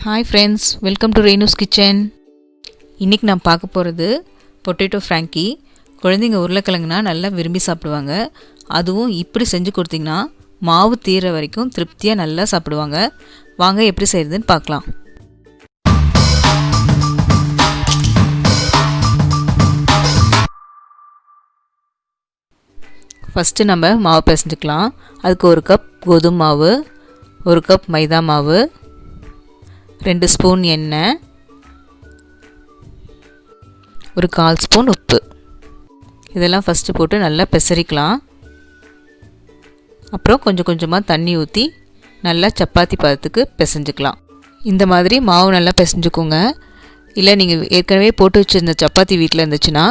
Hi friends, welcome to Renu's Kitchen. இன்னைக்கு நான் பார்க்க போகிறது Potato Frankie. குழந்தைங்க உருளைக்கிழங்குனா நல்லா விரும்பி சாப்பிடுவாங்க. அதுவும் இப்படி செஞ்சு கொடுத்தீங்கன்னா மாவு தீர வரைக்கும் திருப்தியாக நல்லா சாப்பிடுவாங்க. வாங்க எப்படி செய்கிறதுன்னு பார்க்கலாம். ஃபஸ்ட்டு நம்ம மாவு பிசைஞ்சுக்கலாம். அதுக்கு 1 கப் கோதுமை மாவு, 1 கப் மைதா மாவு, 2 ஸ்பூன் எண்ணெய், ஒரு 1/4 ஸ்பூன் உப்பு, இதெல்லாம் ஃபஸ்ட்டு போட்டு நல்லா பிசறிக்கலாம். அப்புறம் கொஞ்சம் கொஞ்சமாக தண்ணி ஊற்றி நல்லா சப்பாத்தி பதத்துக்கு பிசைஞ்சுக்கலாம். இந்த மாதிரி மாவு நல்லா பிசைஞ்சுக்கோங்க. இல்லை நீங்கள் ஏற்கனவே போட்டு வச்சுருந்த சப்பாத்தி வீட்டில் இருந்துச்சுன்னா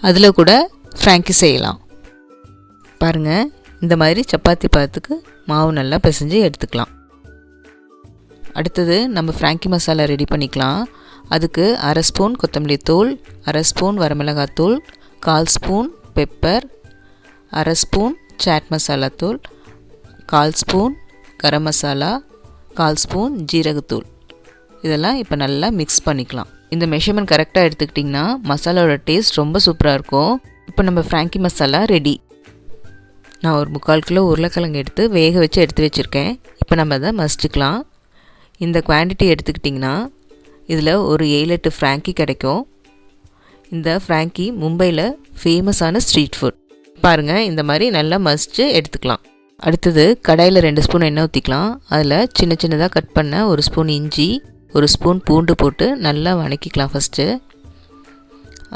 அதில் கூட ஃப்ராங்கி செய்யலாம். பாருங்கள், இந்த மாதிரி சப்பாத்தி பதத்துக்கு மாவு நல்லா பிசைஞ்சு எடுத்துக்கலாம். அடுத்தது நம்ம ஃப்ராங்கி மசாலா ரெடி பண்ணிக்கலாம். அதுக்கு 1/2 ஸ்பூன் கொத்தமல்லி தூள், 1/2 ஸ்பூன் வரமிளகாய் தூள், 1/4 spoon pepper, 1/2 spoon chaat masala தூள், 1/4 ஸ்பூன் கரம் மசாலா, 1/4 ஸ்பூன் ஜீரகத்தூள். இதெல்லாம் இப்போ நல்லா மிக்ஸ் பண்ணிக்கலாம். இந்த மெஷர்மெண்ட் கரெக்டாக எடுத்துக்கிட்டிங்கன்னா மசாலாவோட டேஸ்ட் ரொம்ப சூப்பராக இருக்கும். இப்போ நம்ம ஃப்ராங்கி மசாலா ரெடி. நான் ஒரு 3/4 கிலோ உருளைக்கிழங்கு எடுத்து வேக வச்சு எடுத்து வச்சுருக்கேன். இப்போ நம்ம அதை மசிச்சுக்கலாம். இந்த குவான்டிட்டி எடுத்துக்கிட்டிங்கன்னா இதில் ஒரு 7-8 ஃப்ராங்கி கிடைக்கும். இந்த ஃப்ராங்கி மும்பையில் ஃபேமஸான ஸ்ட்ரீட் ஃபுட். பாருங்கள், இந்த மாதிரி நல்லா மசிச்சு எடுத்துக்கலாம். அடுத்தது கடாயில் 2 ஸ்பூன் எண்ணெய் ஊற்றிக்கலாம். அதில் சின்ன சின்னதாக கட் பண்ண 1 ஸ்பூன் இஞ்சி, 1 ஸ்பூன் பூண்டு போட்டு நல்லா வணக்கிக்கலாம். ஃபஸ்ட்டு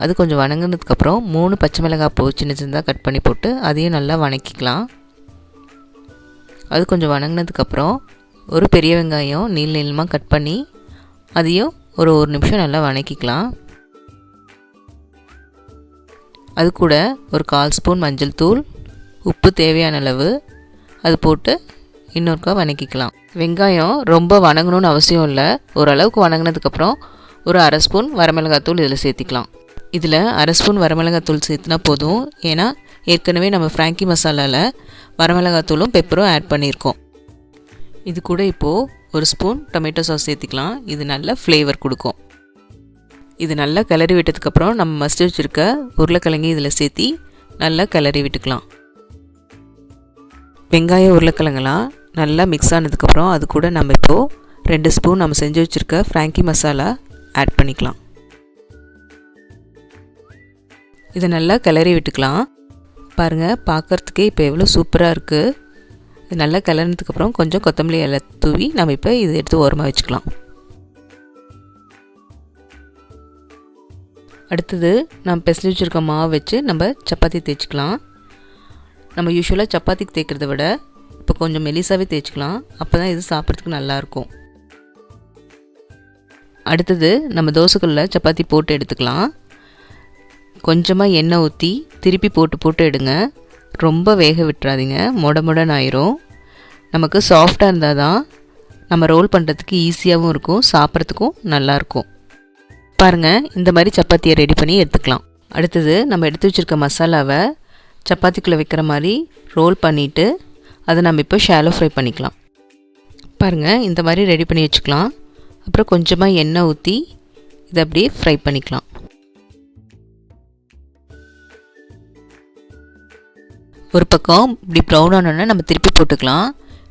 அது கொஞ்சம் வணங்கினதுக்கப்புறம் 3 பச்சை மிளகாய் சின்ன சின்னதாக கட் பண்ணி போட்டு அதையும் நல்லா வணக்கிக்கலாம். அது கொஞ்சம் வணங்கினதுக்கப்புறம் ஒரு பெரிய வெங்காயம் நீளமாக கட் பண்ணி அதையும் ஒரு நிமிஷம் நல்லா வணக்கிக்கலாம். அது கூட ஒரு 1/4 ஸ்பூன் மஞ்சள் தூள், உப்பு தேவையான அளவு அது போட்டு இன்னொருக்கா வணக்கிக்கலாம். வெங்காயம் ரொம்ப வணங்கணும்னு அவசியம் இல்லை. ஓரளவுக்கு வணங்கினதுக்கப்புறம் ஒரு 1/2 ஸ்பூன் வரமிளகாய் தூள் இதில் சேர்த்திக்கலாம். இதில் 1/2 ஸ்பூன் வரமிளகாய் தூள் சேர்த்துனா போதும். ஏன்னா ஏற்கனவே நம்ம ஃப்ராங்கி மசாலாவில் வரமிளகாய் தூளும் பெப்பரும் ஆட் பண்ணியிருக்கோம். இது கூட இப்போது 1 ஸ்பூன் டொமேட்டோ சாஸ் சேர்த்திக்கலாம். இது நல்ல ஃப்ளேவர் கொடுக்கும். இது நல்லா கிளறி விட்டதுக்கப்புறம் நம்ம மசிச்சு வச்சுருக்க உருளைக்கிழங்கு இதில் சேர்த்தி நல்லா கிளறி விட்டுக்கலாம். வெங்காயம் உருளைக்கிழங்கெல்லாம் நல்லா மிக்ஸ் ஆனதுக்கப்புறம் அது கூட நம்ம இப்போது 2 ஸ்பூன் நம்ம செஞ்சு வச்சுருக்க ஃப்ராங்கி மசாலா ஆட் பண்ணிக்கலாம். இதை நல்லா கிளறி விட்டுக்கலாம். பாருங்கள், பார்க்குறதுக்கே இப்போ எவ்வளோ சூப்பராக இருக்குது. இது நல்லா கிளறினதுக்கப்புறம் கொஞ்சம் கொத்தமல்லி இலை தூவி நம்ம இப்போ இதை எடுத்து ஓரமாக வச்சுக்கலாம். அடுத்தது நம்ம பிசைஞ்சு வச்சுருக்க மாவு வச்சு நம்ம சப்பாத்தி தேய்ச்சிக்கலாம். நம்ம யூஸ்வலாக சப்பாத்திக்கு தேய்க்கிறத விட இப்போ கொஞ்சம் மெலிசாவே தேய்ச்சிக்கலாம். அப்போ தான் இது சாப்பிட்றதுக்கு நல்லாயிருக்கும். அடுத்தது நம்ம தோசைக்கல்லில் சப்பாத்தி போட்டு எடுத்துக்கலாம். கொஞ்சமாக எண்ணெய் ஊற்றி திருப்பி போட்டு எடுங்க. ரொம்ப வேக விட்டுறாதீங்க, மொடன்னு ஆயிரும். நமக்கு சாஃப்டாக இருந்தால் தான் நம்ம ரோல் பண்ணுறதுக்கு ஈஸியாகவும் இருக்கும், சாப்பிட்றதுக்கும் நல்லாயிருக்கும். பாருங்கள், இந்த மாதிரி சப்பாத்தியை ரெடி பண்ணி எடுத்துக்கலாம். அடுத்தது நம்ம எடுத்து வச்சுருக்க மசாலாவை சப்பாத்திக்குள்ளே வைக்கிற மாதிரி ரோல் பண்ணிவிட்டு அதை நம்ம இப்போ ஷாலோ ஃப்ரை பண்ணிக்கலாம். பாருங்கள், இந்த மாதிரி ரெடி பண்ணி வச்சுக்கலாம். அப்புறம் கொஞ்சமாக எண்ணெய் ஊற்றி இதை அப்படியே ஃப்ரை பண்ணிக்கலாம். ஒரு பக்கம் இப்படி ப்ரௌன் ஆனோன்னே நம்ம திருப்பி போட்டுக்கலாம்.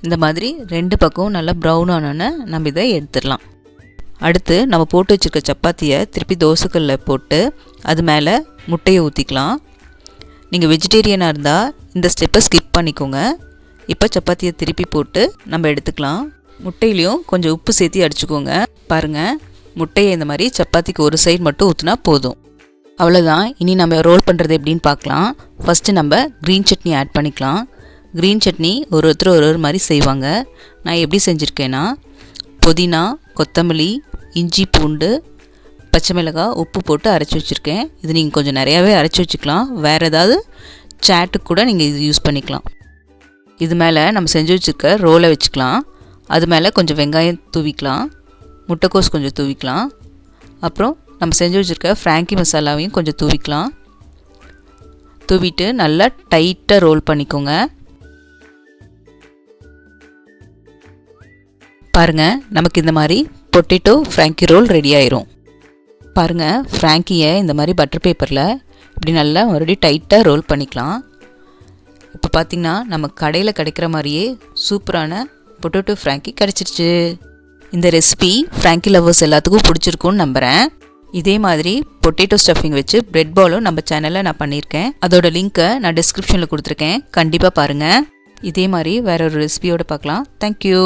இந்த மாதிரி 2 பக்கம் நல்லா ப்ரௌன் ஆனோன்னே நம்ம இதை எடுத்துடலாம். அடுத்து நம்ம போட்டு வச்சுருக்க சப்பாத்தியை திருப்பி தோசைக்கல்லில் போட்டு அது மேலே முட்டையை ஊற்றிக்கலாம். நீங்கள் வெஜிடேரியனாக இருந்தால் இந்த ஸ்டெப்பை ஸ்கிப் பண்ணிக்கோங்க. இப்போ சப்பாத்தியை திருப்பி போட்டு நம்ம எடுத்துக்கலாம். முட்டையிலையும் கொஞ்சம் உப்பு சேர்த்து அடிச்சுக்கோங்க. பாருங்கள், முட்டையை இந்த மாதிரி சப்பாத்திக்கு ஒரு சைடு மட்டும் ஊற்றினா போதும். அவ்வளோதான். இனி நம்ம ரோல் பண்ணுறது எப்படின்னு பார்க்கலாம். ஃபஸ்ட்டு நம்ம க்ரீன் சட்னி ஆட் பண்ணிக்கலாம். க்ரீன் சட்னி ஒருத்தர் ஒரு மாதிரி செய்வாங்க. நான் எப்படி செஞ்சுருக்கேன்னா, புதினா, கொத்தமல்லி, இஞ்சி, பூண்டு, பச்சை மிளகாய், உப்பு போட்டு அரைச்சி வச்சுருக்கேன். இது நீங்கள் கொஞ்சம் நிறையாவே அரைச்சி வச்சுக்கலாம். வேறு ஏதாவது சாட்டுக்கு கூட நீங்கள் இது யூஸ் பண்ணிக்கலாம். இது மேலே நம்ம செஞ்சு வச்சுருக்க ரோலை வச்சுக்கலாம். அது மேலே கொஞ்சம் வெங்காயம் தூவிக்கலாம், முட்டைக்கோஸ் கொஞ்சம் தூவிக்கலாம். அப்புறம் நம்ம செஞ்சு வச்சுருக்க ஃப்ராங்கி மசாலாவையும் கொஞ்சம் தூவிக்கலாம். தூவிட்டு நல்லா டைட்டாக ரோல் பண்ணிக்கோங்க. பாருங்கள், நமக்கு இந்த மாதிரி பொட்டேட்டோ ஃப்ராங்கி ரோல் ரெடி ஆயிரும். பாருங்கள், ஃப்ராங்கியை இந்த மாதிரி பட்டர் பேப்பரில் இப்படி நல்லா மறுபடியும் டைட்டாக ரோல் பண்ணிக்கலாம். இப்போ பார்த்திங்கன்னா நம்ம கடையில் கிடைக்கிற மாதிரியே சூப்பரான பொட்டேட்டோ ஃப்ராங்கி கிடச்சிருச்சு. இந்த ரெசிபி ஃப்ராங்கி லவ்வர்ஸ் எல்லாத்துக்கும் பிடிச்சிருக்குன்னு நம்புகிறேன். இதே மாதிரி பொட்டேட்டோ ஸ்டஃபிங் வச்சு பிரெட் பாலும் நம்ம சேனலில் நான் பண்ணியிருக்கேன். அதோட லிங்க்கை நான் டிஸ்கிரிப்ஷனில் கொடுத்துருக்கேன். கண்டிப்பாக பாருங்கள். இதே மாதிரி வேற ஒரு ரெசிபியோடு பார்க்கலாம். தேங்க்யூ.